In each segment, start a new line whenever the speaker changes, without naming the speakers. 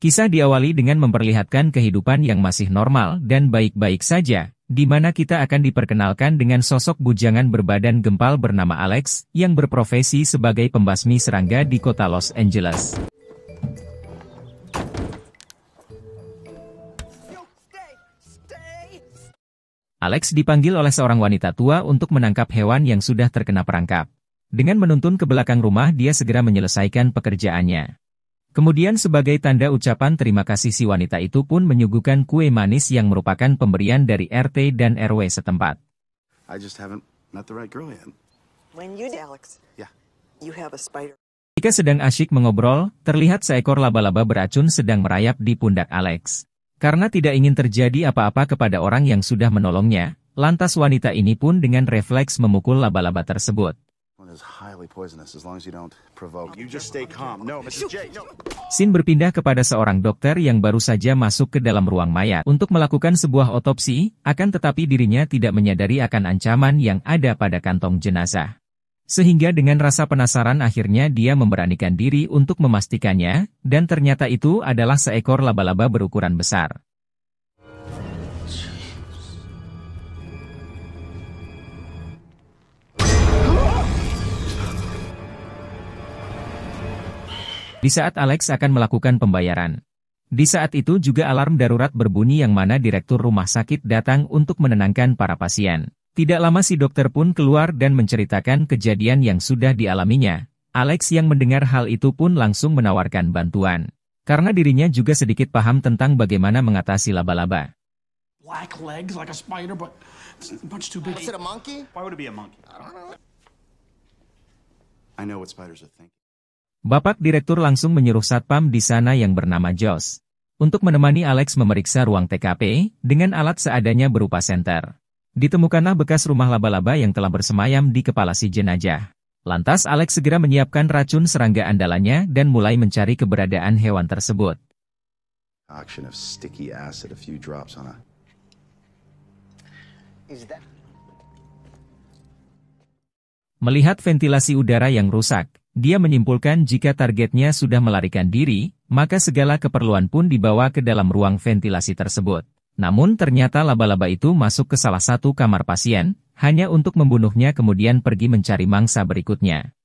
Kisah diawali dengan memperlihatkan kehidupan yang masih normal dan baik-baik saja, di mana kita akan diperkenalkan dengan sosok bujangan berbadan gempal bernama Alex, yang berprofesi sebagai pembasmi serangga di kota Los Angeles. Alex dipanggil oleh seorang wanita tua untuk menangkap hewan yang sudah terkena perangkap. Dengan menuntun ke belakang rumah, dia segera menyelesaikan pekerjaannya. Kemudian sebagai tanda ucapan terima kasih, si wanita itu pun menyuguhkan kue manis yang merupakan pemberian dari RT dan RW setempat. Jika sedang asyik mengobrol, terlihat seekor laba-laba beracun sedang merayap di pundak Alex. Karena tidak ingin terjadi apa-apa kepada orang yang sudah menolongnya, lantas wanita ini pun dengan refleks memukul laba-laba tersebut. Scene berpindah kepada seorang dokter yang baru saja masuk ke dalam ruang mayat untuk melakukan sebuah otopsi, akan tetapi dirinya tidak menyadari akan ancaman yang ada pada kantong jenazah. Sehingga dengan rasa penasaran akhirnya dia memberanikan diri untuk memastikannya, dan ternyata itu adalah seekor laba-laba berukuran besar. Di saat Alex akan melakukan pembayaran. Di saat itu juga alarm darurat berbunyi yang mana direktur rumah sakit datang untuk menenangkan para pasien. Tidak lama si dokter pun keluar dan menceritakan kejadian yang sudah dialaminya. Alex yang mendengar hal itu pun langsung menawarkan bantuan. Karena dirinya juga sedikit paham tentang bagaimana mengatasi laba-laba.
Black legs like a spider, but it's much too big.
Is it a monkey?
Why would it be a monkey?
I don't know. I know what spiders are thinking.
Bapak direktur langsung menyuruh satpam di sana yang bernama Josh untuk menemani Alex memeriksa ruang TKP dengan alat seadanya berupa senter. Ditemukanlah bekas rumah laba-laba yang telah bersemayam di kepala si jenazah. Lantas Alex segera menyiapkan racun serangga andalannya dan mulai mencari keberadaan hewan tersebut. Melihat ventilasi udara yang rusak, dia menyimpulkan jika targetnya sudah melarikan diri, maka segala keperluan pun dibawa ke dalam ruang ventilasi tersebut. Namun ternyata laba-laba itu masuk ke salah satu kamar pasien, hanya untuk membunuhnya kemudian pergi mencari mangsa berikutnya.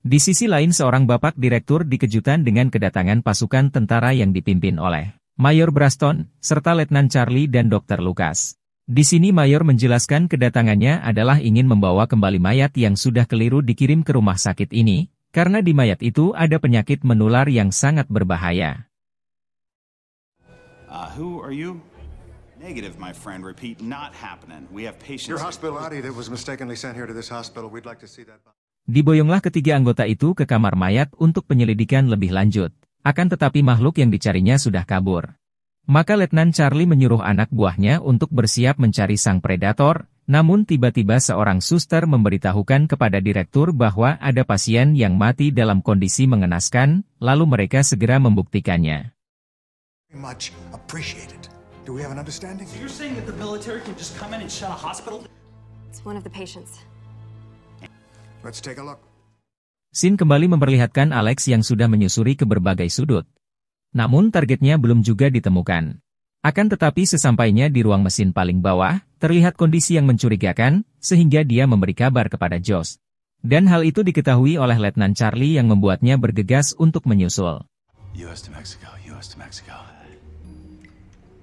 Di sisi lain seorang bapak direktur dikejutkan dengan kedatangan pasukan tentara yang dipimpin oleh Mayor Braston, serta Letnan Charlie dan Dr. Lucas. Di sini Mayor menjelaskan kedatangannya adalah ingin membawa kembali mayat yang sudah keliru dikirim ke rumah sakit ini, karena di mayat itu ada penyakit menular yang sangat berbahaya.
Who are you? Negative, my friend. Repeat, not happening. We have patients.
Your hospital body that was mistakenly sent here to this hospital. We'd like to see that.
Diboyonglah ketiga anggota itu ke kamar mayat untuk penyelidikan lebih lanjut. Akan tetapi makhluk yang dicarinya sudah kabur. Maka Letnan Charlie menyuruh anak buahnya untuk bersiap mencari sang predator, namun tiba-tiba seorang suster memberitahukan kepada direktur bahwa ada pasien yang mati dalam kondisi mengenaskan, lalu mereka segera membuktikannya.
Much appreciated. Do we have an understanding?
So you're saying that the military can just come in and shut a hospital?
It's one of the patients.
Let's take a look.
Scene kembali memperlihatkan Alex yang sudah menyusuri ke berbagai sudut. Namun targetnya belum juga ditemukan. Akan tetapi sesampainya di ruang mesin paling bawah, terlihat kondisi yang mencurigakan, sehingga dia memberi kabar kepada Josh. Dan hal itu diketahui oleh Letnan Charlie yang membuatnya bergegas untuk menyusul.
US to Mexico, US to Mexico.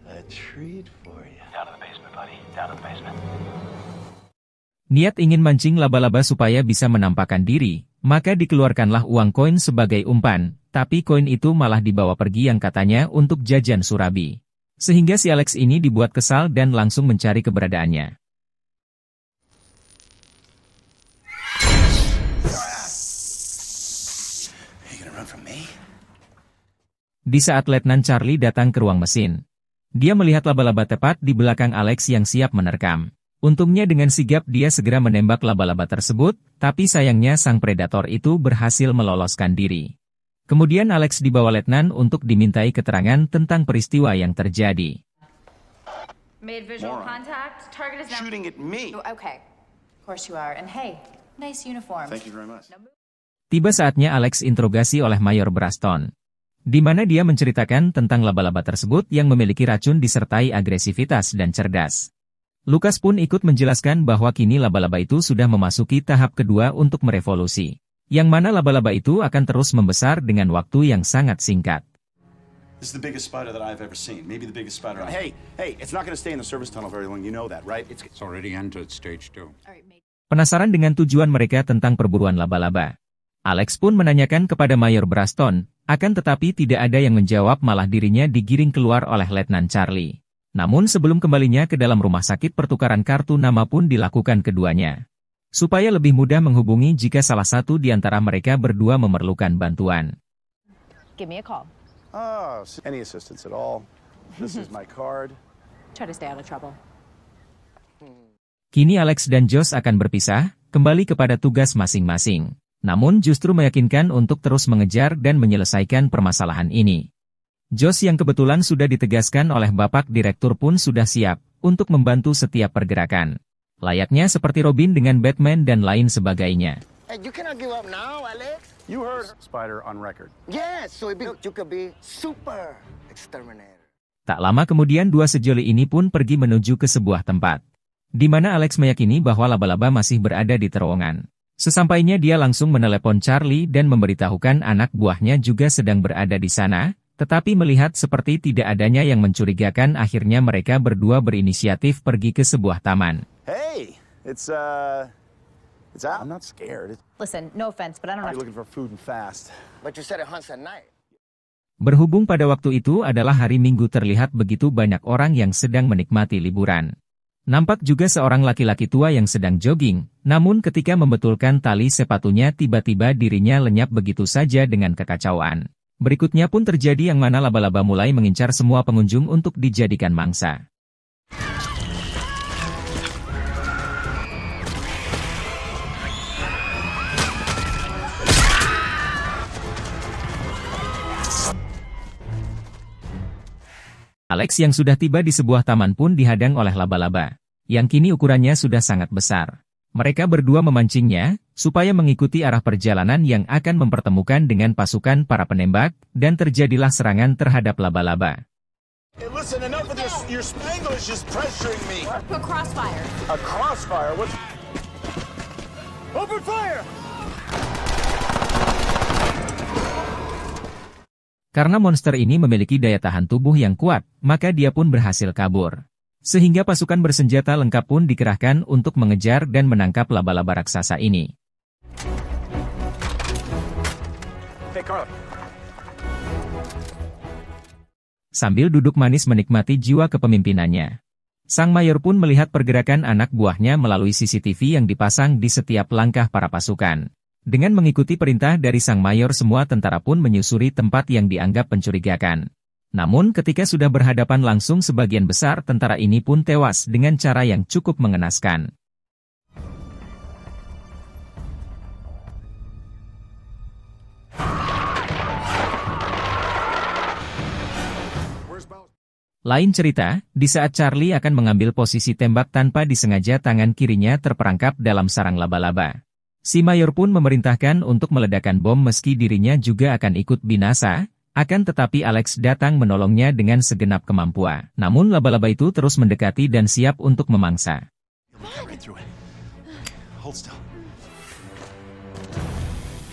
A treat for you.
Down to the basement, buddy. Down to the basement.
Niat ingin mancing laba-laba supaya bisa menampakkan diri, maka dikeluarkanlah uang koin sebagai umpan, tapi koin itu malah dibawa pergi yang katanya untuk jajan surabi. Sehingga si Alex ini dibuat kesal dan langsung mencari keberadaannya. Di saat Letnan Charlie datang ke ruang mesin, dia melihat laba-laba tepat di belakang Alex yang siap menerkam. Untungnya dengan sigap dia segera menembak laba-laba tersebut, tapi sayangnya sang predator itu berhasil meloloskan diri. Kemudian Alex dibawa letnan untuk dimintai keterangan tentang peristiwa yang terjadi.
Made visual
Moron.
contact. Target is now.
Shooting at me.
Oh, okay. Of course you are. And hey, nice uniform.
Thank you very much.
Tiba saatnya Alex interogasi oleh Mayor Braston, di mana dia menceritakan tentang laba-laba tersebut yang memiliki racun disertai agresivitas dan cerdas. Lucas pun ikut menjelaskan bahwa kini laba-laba itu sudah memasuki tahap kedua untuk merevolusi, yang mana laba-laba itu akan terus membesar dengan waktu yang sangat singkat.
This is the biggest spider that I've ever seen. Maybe the biggest spider. Hey, it's not going to stay in the service tunnel very long. You know that, right? It's
already entered stage 2.
Penasaran dengan tujuan mereka tentang perburuan laba-laba, Alex pun menanyakan kepada Mayor Braston, akan tetapi tidak ada yang menjawab, malah dirinya digiring keluar oleh Letnan Charlie. Namun sebelum kembalinya ke dalam rumah sakit, pertukaran kartu nama pun dilakukan keduanya, supaya lebih mudah menghubungi jika salah satu di antara mereka berdua memerlukan bantuan.
Give me a call.
oh, any assistance at all. This is my card.
Try to stay out of trouble.
Kini Alex dan Josh akan berpisah, kembali kepada tugas masing-masing. Namun justru meyakinkan untuk terus mengejar dan menyelesaikan permasalahan ini. Josh yang kebetulan sudah ditegaskan oleh Bapak Direktur pun sudah siap untuk membantu setiap pergerakan. Layaknya seperti Robin dengan Batman dan lain sebagainya.
Hey, you cannot give up now, Alex.
You heard spider on record.
Yes, so you could be super exterminator.
Tak lama kemudian dua sejoli ini pun pergi menuju ke sebuah tempat, di mana Alex meyakini bahwa laba-laba masih berada di terowongan. Sesampainya dia langsung menelepon Charlie dan memberitahukan anak buahnya juga sedang berada di sana, tetapi melihat seperti tidak adanya yang mencurigakan, akhirnya mereka berdua berinisiatif pergi ke sebuah taman.
Hey, it's out. I'm not scared.
Listen, no offense, but I don't
You're
have
looking for food and fast.
But you said it hunts at night.
Berhubung pada waktu itu adalah hari Minggu, terlihat begitu banyak orang yang sedang menikmati liburan. Nampak juga seorang laki-laki tua yang sedang jogging, namun ketika membetulkan tali sepatunya tiba-tiba dirinya lenyap begitu saja dengan kekacauan. Berikutnya pun terjadi yang mana laba-laba mulai mengincar semua pengunjung untuk dijadikan mangsa. Alex yang sudah tiba di sebuah taman pun dihadang oleh laba-laba, yang kini ukurannya sudah sangat besar. Mereka berdua memancingnya, supaya mengikuti arah perjalanan yang akan mempertemukan dengan pasukan para penembak, dan terjadilah serangan terhadap laba-laba.
Hey, listen, enough of this. Your Spanglish is pressuring me.
a crossfire.
A crossfire? What's... Open fire!
Karena monster ini memiliki daya tahan tubuh yang kuat, maka dia pun berhasil kabur. Sehingga pasukan bersenjata lengkap pun dikerahkan untuk mengejar dan menangkap laba-laba raksasa ini.
Hey, Carla.
Sambil duduk manis menikmati jiwa kepemimpinannya, sang mayor pun melihat pergerakan anak buahnya melalui CCTV yang dipasang di setiap langkah para pasukan. Dengan mengikuti perintah dari sang mayor, semua tentara pun menyusuri tempat yang dianggap mencurigakan. Namun ketika sudah berhadapan langsung, sebagian besar tentara ini pun tewas dengan cara yang cukup mengenaskan. Lain cerita, di saat Charlie akan mengambil posisi tembak tanpa disengaja tangan kirinya terperangkap dalam sarang laba-laba. Si mayor pun memerintahkan untuk meledakkan bom meski dirinya juga akan ikut binasa, akan tetapi Alex datang menolongnya dengan segenap kemampuan. Namun laba-laba itu terus mendekati dan siap untuk memangsa.
Hold still.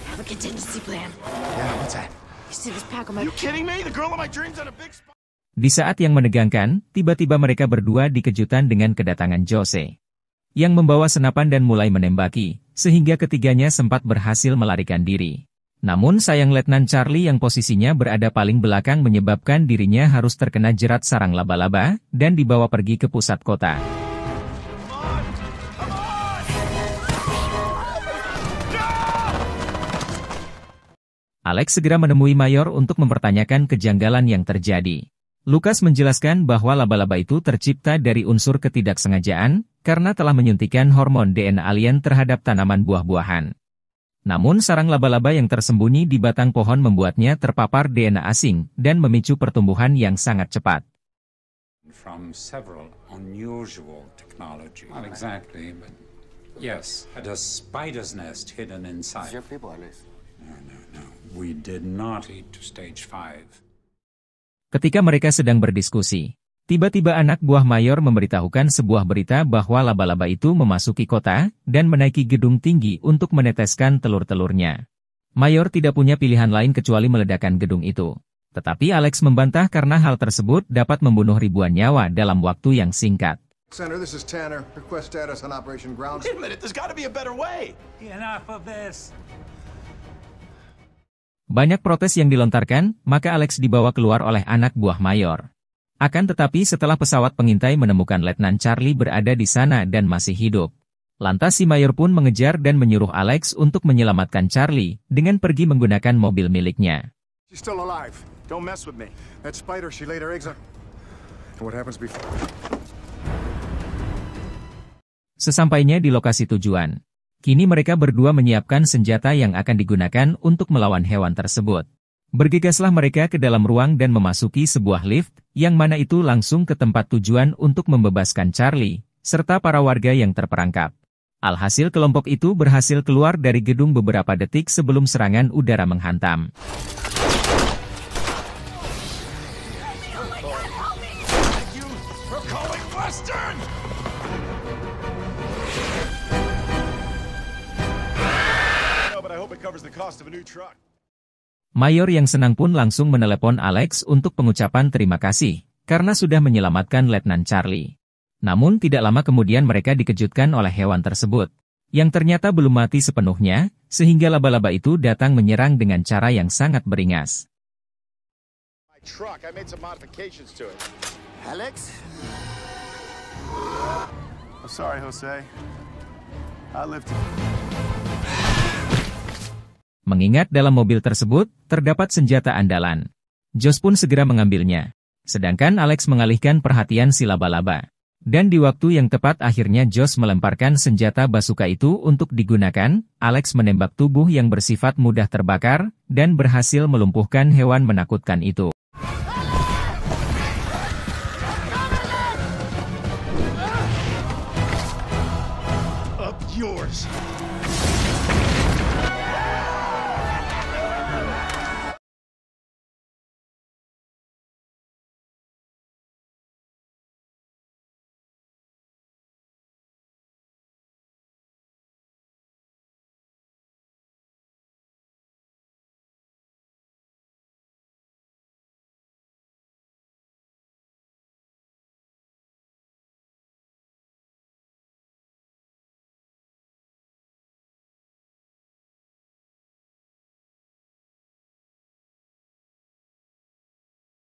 I have a contingency plan.
Yeah, what's that?
You see this pack on my...
You kidding me? The girl of my dreams had a big spot.
Di saat yang menegangkan, tiba-tiba mereka berdua dikejutan dengan kedatangan Jose, yang membawa senapan dan mulai menembaki, sehingga ketiganya sempat berhasil melarikan diri. Namun sayang Letnan Charlie yang posisinya berada paling belakang menyebabkan dirinya harus terkena jerat sarang laba-laba, dan dibawa pergi ke pusat kota. Alex segera menemui Mayor untuk mempertanyakan kejanggalan yang terjadi. Lucas menjelaskan bahwa laba-laba itu tercipta dari unsur ketidaksengajaan, karena telah menyuntikkan hormon DNA alien terhadap tanaman buah-buahan. Namun sarang laba-laba yang tersembunyi di batang pohon membuatnya terpapar DNA asing, dan memicu pertumbuhan yang sangat cepat.
From several unusual technology. Not exactly, but yes, had a spider's nest hidden inside.
Your people, at least.
No. We did not eat to stage 5.
Ketika mereka sedang berdiskusi, tiba-tiba anak buah Mayor memberitahukan sebuah berita bahwa laba-laba itu memasuki kota dan menaiki gedung tinggi untuk meneteskan telur-telurnya. Mayor tidak punya pilihan lain kecuali meledakkan gedung itu. Tetapi Alex membantah karena hal tersebut dapat membunuh ribuan nyawa dalam waktu yang singkat.
Senator, this is Tanner. Request status on Operation Ground.
Wait a minute, there's got to be a better way.
Enough of this.
Banyak protes yang dilontarkan, maka Alex dibawa keluar oleh anak buah Mayor. Akan tetapi setelah pesawat pengintai menemukan Letnan Charlie berada di sana dan masih hidup, lantas si Mayor pun mengejar dan menyuruh Alex untuk menyelamatkan Charlie dengan pergi menggunakan mobil miliknya.
She's still alive.
Don't mess with me.
That spider, she laid her eggs on. And what happens before?
Sesampainya di lokasi tujuan, kini mereka berdua menyiapkan senjata yang akan digunakan untuk melawan hewan tersebut. Bergegaslah mereka ke dalam ruang dan memasuki sebuah lift, yang mana itu langsung ke tempat tujuan untuk membebaskan Charlie, serta para warga yang terperangkap. Alhasil kelompok itu berhasil keluar dari gedung beberapa detik sebelum serangan udara menghantam. Mayor yang senang pun langsung menelepon Alex untuk pengucapan terima kasih, karena sudah menyelamatkan Letnan Charlie. Namun tidak lama kemudian mereka dikejutkan oleh hewan tersebut, yang ternyata belum mati sepenuhnya, sehingga laba-laba itu datang menyerang dengan cara yang sangat beringas.
Alex?
I'm sorry, Jose. I lived.
Mengingat dalam mobil tersebut, terdapat senjata andalan. Josh pun segera mengambilnya. Sedangkan Alex mengalihkan perhatian si laba-laba. Dan di waktu yang tepat akhirnya Josh melemparkan senjata bazooka itu untuk digunakan, Alex menembak tubuh yang bersifat mudah terbakar, dan berhasil melumpuhkan hewan menakutkan itu.
Up yours.